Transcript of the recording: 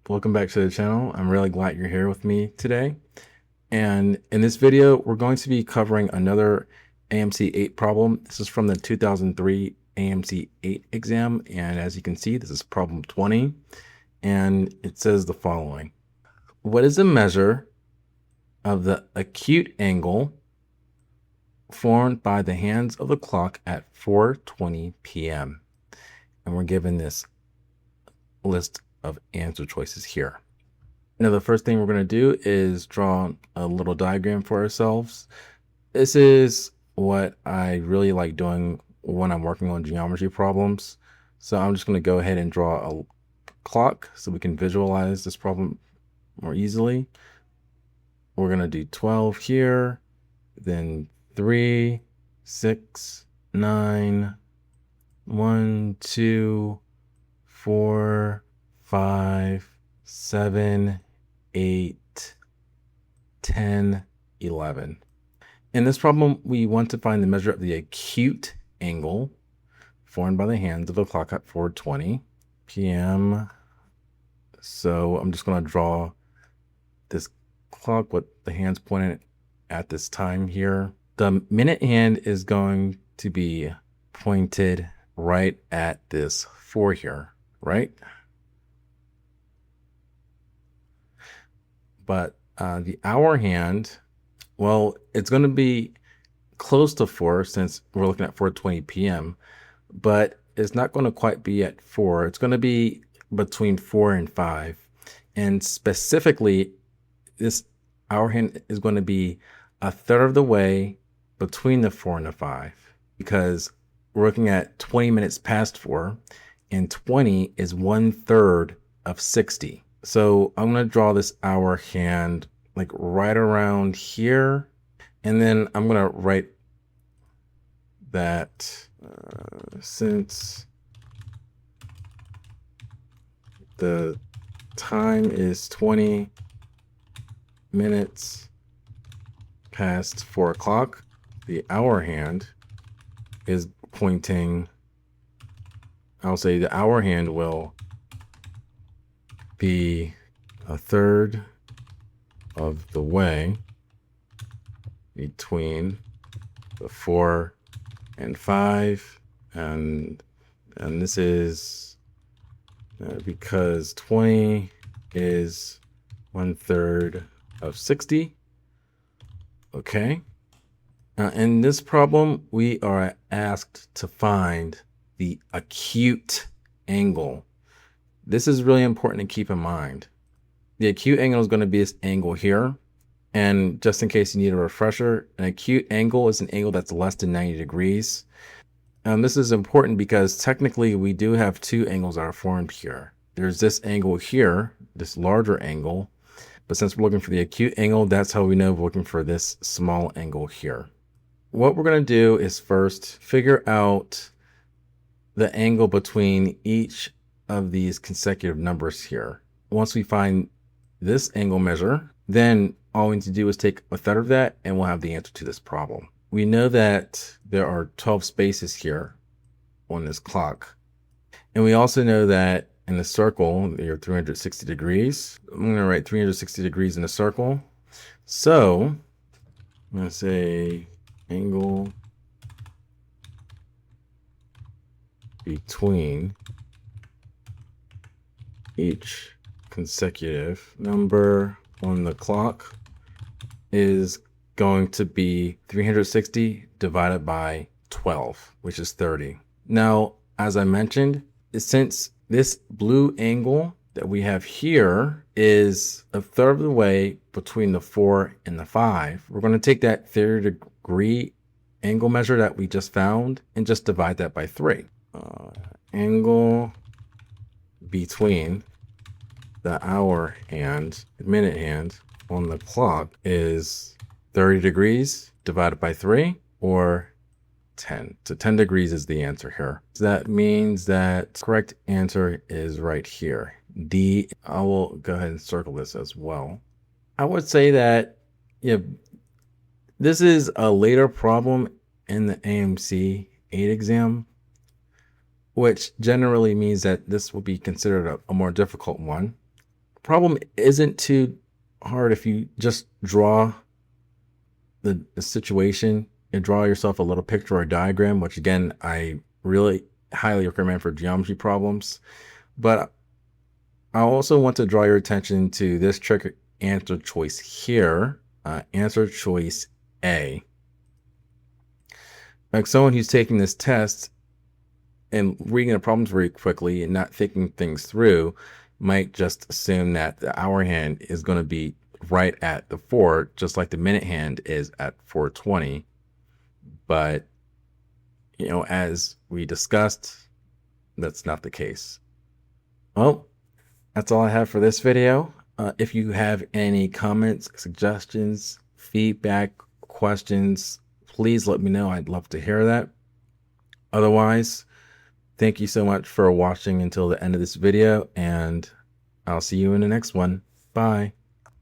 Welcome back to the channel. I'm really glad you're here with me today. And in this video, we're going to be covering another AMC 8 problem. This is from the 2003 AMC 8 exam. And as you can see, this is problem 20. And it says the following. What is the measure of the acute angle formed by the hands of the clock at 4:20 p.m.? And we're given this list of answer choices here. Now, the first thing we're going to do is draw a little diagram for ourselves. This is what I really like doing when I'm working on geometry problems. So I'm just going to go ahead and draw a clock so we can visualize this problem more easily. We're going to do 12 here, then 3, 6, 9, 1, 2, 4, 5, 7, 8, 10, 11. In this problem, we want to find the measure of the acute angle formed by the hands of the clock at 4:20 p.m. So I'm just going to draw this clock with the hands pointed at this time here. The minute hand is going to be pointed right at this 4 here, right? But the hour hand, well, it's going to be close to 4 since we're looking at 4:20 p.m., but it's not going to quite be at 4. It's going to be between 4 and 5. And specifically, this hour hand is going to be a third of the way between the 4 and the 5, because we're looking at 20 minutes past 4, and 20 is 1/3 of 60. So I'm going to draw this hour hand like right around here. And then I'm going to write that since the time is 20 minutes past 4 o'clock, the hour hand is pointing, I'll say the hour hand will be a third of the way between the 4 and 5, and this is because 20 is 1/3 of 60. Okay. In this problem, we are asked to find the acute angle. This is really important to keep in mind. The acute angle is going to be this angle here. And just in case you need a refresher, an acute angle is an angle that's less than 90 degrees. This is important because technically we do have two angles that are formed here. There's this angle here, this larger angle. But since we're looking for the acute angle, that's how we know we're looking for this small angle here. What we're going to do is first figure out the angle between each of these consecutive numbers here. Once we find this angle measure, then all we need to do is take a third of that and we'll have the answer to this problem. We know that there are 12 spaces here on this clock. And we also know that in the circle, there are 360 degrees. I'm going to write 360 degrees in a circle. So I'm going to say angle between each consecutive number on the clock is going to be 360 divided by 12, which is 30. Now, as I mentioned, since this blue angle that we have here is a third of the way between the 4 and the 5, we're going to take that 30-degree angle measure that we just found and just divide that by 3. Angle between the hour hand and minute hand on the clock is 30 degrees divided by 3, or 10. So 10 degrees is the answer here. So that means that correct answer is right here. D. I will go ahead and circle this as well. I would say that this is a later problem in the AMC 8 exam, which generally means that this will be considered a more difficult one. problem isn't too hard if you just draw the situation and draw yourself a little picture or diagram, which again, I really highly recommend for geometry problems. But I also want to draw your attention to this trick answer choice here, answer choice A. Like someone who's taking this test and reading the problems very quickly and not thinking things through might just assume that the hour hand is going to be right at the 4, just like the minute hand is at 4:20. But, as we discussed, that's not the case. Well, that's all I have for this video. If you have any comments, suggestions, feedback, questions, please let me know. I'd love to hear that. Otherwise, thank you so much for watching until the end of this video, and I'll see you in the next one. Bye.